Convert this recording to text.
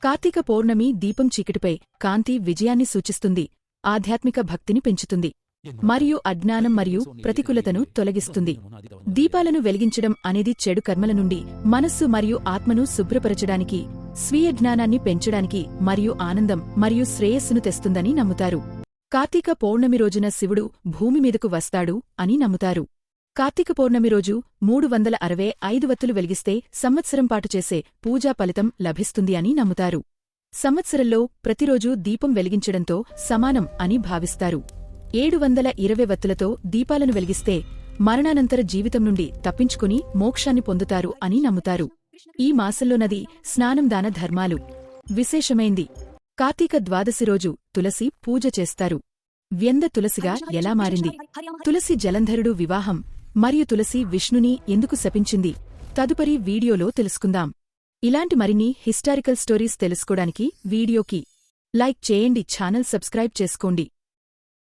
కార్తీక పౌర్ణమి దీపం చీకటిపై కాంతి విజయాన్ని సూచిస్తుంది, ఆధ్యాత్మిక భక్తిని పెంచుతుంది మరియు అజ్ఞానం మరియు ప్రతికూలతను తొలగిస్తుంది. దీపాలను వెలిగించడం అనేది చెడు కర్మల నుండి మనస్సు మరియు ఆత్మను శుభ్రపరచడానికి, స్వీయ జ్ఞానాన్ని పెంచడానికి మరియు ఆనందం మరియు శ్రేయస్సును తెస్తుందని నమ్ముతారు. కార్తీక పౌర్ణమి రోజున శివుడు భూమి మీదకు వస్తాడు అని నమ్ముతారు. కార్తీక పౌర్ణమి రోజు 365 వత్తులు వెలిగిస్తే సంవత్సరం పాటు చేసే పూజా ఫలితం లభిస్తుంది అని నమ్ముతారు. సంవత్సరంలో ప్రతిరోజూ దీపం వెలిగించడంతో సమానం అని భావిస్తారు. 720 వత్తులతో దీపాలను వెలిగిస్తే మరణానంతర జీవితం నుండి తప్పించుకుని మోక్షాన్ని పొందుతారు అని నమ్ముతారు. ఈ మాసంలో నది స్నానం దాన ధర్మాలు విశేషమైంది. కార్తీక ద్వాదశి రోజు తులసి పూజ చేస్తారు. వ్యంద తులసిగా ఎలా మారింది? తులసి జలంధరుడు వివాహం మరియు తులసి విష్ణుని ఎందుకు శపించింది? తదుపరి వీడియోలో తెలుసుకుందాం. ఇలాంటి మరిన్ని హిస్టారికల్ స్టోరీస్ తెలుసుకోడానికి వీడియోకి లైక్ చేయండి, ఛానల్ సబ్స్క్రైబ్ చేసుకోండి.